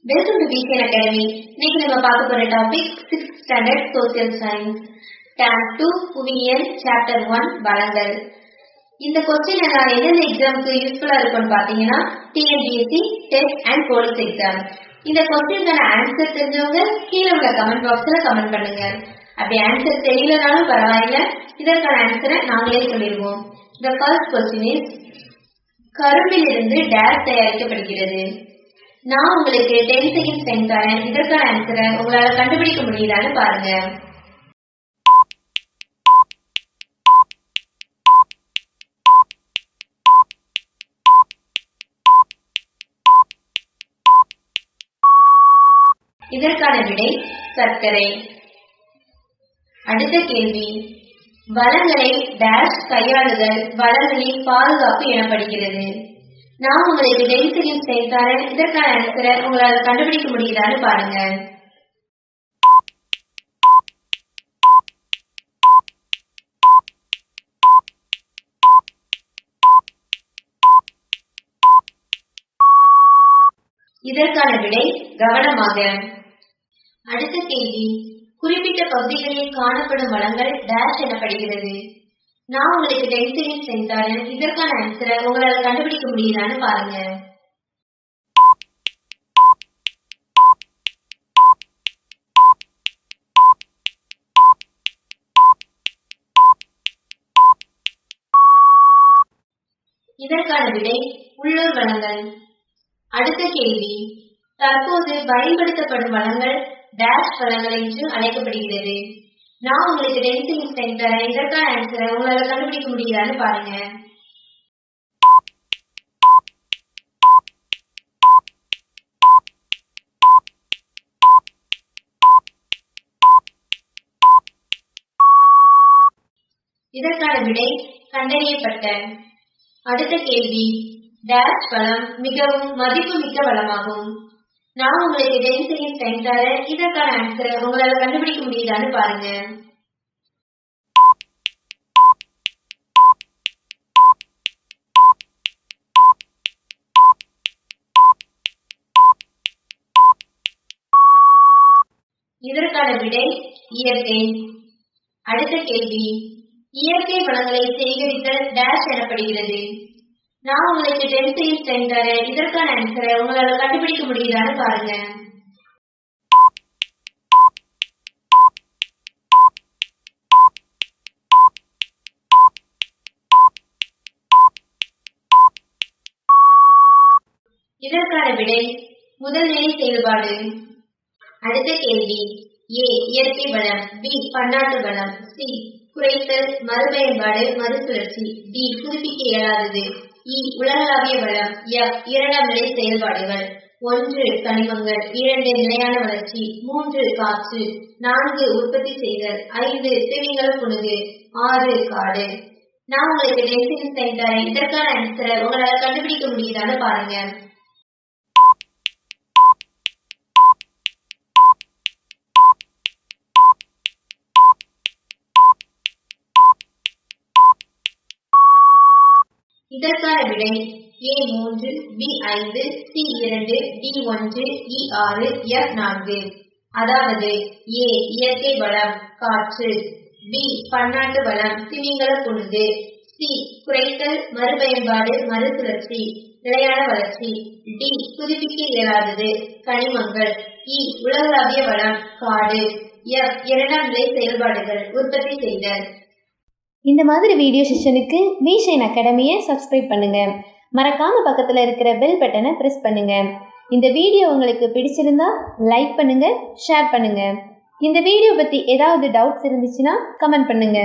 Welcome to BCN Academy. இன்னைக்கு நம்ம பார்க்க போற topic 6th standard social science term 2 புவியியல் சாப்டர் 1 வளங்கள். இந்த क्वेश्चन நான் எந்தெந்த எக்ஸாம்க்கு யூஸ்ஃபுல்லா இருக்கும்னு பாத்தீங்கன்னா TNPSC test and police exam. இந்த क्वेश्चनக்கான ஆன்சர் தெரிஞ்சவங்க கீழ உள்ள கமெண்ட் பாக்ஸ்ல கமெண்ட் பண்ணுங்க. அப்படி ஆன்சர் தெரியலனாலும் பரவாயில்லை, இதற்கான ஆன்சரை நாங்களே சொல்லிடுவோம். The first question is கரும்பிலிருந்து டேஷ் தயாரிக்கப்படுகிறது. நான் உங்களுக்கு 10 செகண்ட்ஸ் டைம் தரேன். இதற்கான ஆன்சரை உங்களால கண்டுபிடிக்க முடியுதான்னு பாருங்க. இதற்கான விடை சர்க்கரை. அடுத்த கேள்வி, வளங்களை டேஷ் கையாளுதல் வளங்களின் பாதுகாப்பு எனப்படுகிறது. நான் உங்களுக்கு 10 செகண்ட்ஸ் டைம் தரேன். இதற்கான ஆன்சரை உங்களால கண்டுபிடிக்க முடியுதான்னு பாருங்க. இதற்கான விடை கவனமாக. அடுத்த கேள்வி, குறிப்பிட்ட பகுதிகளில் காணப்படும் வளங்கள் டேஷ் எனப்படுகிறது. நான் உங்களுக்கு 10 செகண்ட்ஸ் டைம் தரேன். இதற்கான ஆன்சரை உங்களால கண்டுபிடிக்க முடியுதான்னு பாருங்க. இதற்கான விடை உள்ளூர் வளங்கள். அடுத்த கேள்வி, தற்போது பயன்படுத்தப்படும் வளங்கள் டேஷ் வளங்கள் என்று அழைக்கப்படுகிறது. நான் உங்களுக்கு 10 செகண்ட்ஸ் டைம் தரேன். இதற்கான ஆன்சரை உங்களால கண்டுபிடிக்க முடியுதான்னு பாருங்க. இதற்கான விடை கண்டறியப்பட்ட. அடுத்த கேள்வி, டேஷ் வளம் மிகவும் மதிப்புமிக்க வளமாகும். நான் உங்களுக்கு 10 செகண்ட்ஸ் டைம் தரேன். இதற்கான ஆன்சரை உங்களால கண்டுபிடிக்க முடியுதான்னு பாருங்க. இதற்கான விடை இயற்கை. அடுத்த கேள்வி, இயற்கை வளங்களை சேகரித்தல் டேஷ் எனப்படுகிறது. நான் உங்களுக்கு 10 செகண்ட்ஸ் டைம் தரேன். இதற்கான ஆன்சரை உங்களால கண்டுபிடிக்க முடியுதான்னு பாருங்க. இதற்கான விடை முதல் நிலை செயல்பாடு. அடுத்த கேள்வி, A இயற்கை வளம், B பன்னாட்டு வளம், C குறைத்தல் மறுபயன்பாடு மறுசுழற்சி, D புதுப்பிக்க இயலாதது, E உலகளாவிய வளம், F இரண்டாம் நிலை செயல்பாடுகள். 1 கனிமங்கள், 2 நிலையான வளர்ச்சி, 3 காற்று, 4 உற்பத்தி செய்தல், 5 திமிங்கல புணுகு, 6 காடு. நான் உங்களுக்கு 10 செகண்ட்ஸ் டைம் தரேன். இதற்கான ஆன்சரை உங்களால கண்டுபிடிக்க முடியுதான்னு பாருங்க. இதற்கான விடை A 3, B 5, C 2, D 1, E 6, F 4. அதாவது A இயற்கை வளம் காற்று, B பன்னாட்டு வளம் திமிங்கல புணுகு, C குறைத்தல் மறுபயன்பாடு மறுசுழற்சி நிலையான வளர்ச்சி, D புதுப்பிக்க இயலாதது கனிமங்கள், E உலகளாவிய வளம் காடு, F இரண்டாம் நிலை செயல்பாடுகள் உற்பத்தி செய்தல். இந்த மாதிரி வீடியோ செஷனுக்கு BCN அகாடமியை சப்ஸ்கிரைப் பண்ணுங்க. மறக்காம பக்கத்தில் இருக்கிற பெல் பட்டனை பிரஸ் பண்ணுங்க. இந்த வீடியோ உங்களுக்கு பிடிச்சிருந்தா லைக் பண்ணுங்க, ஷேர் பண்ணுங்க. இந்த வீடியோ பத்தி ஏதாவது டவுட்ஸ் இருந்துச்சுன்னா கமெண்ட் பண்ணுங்க.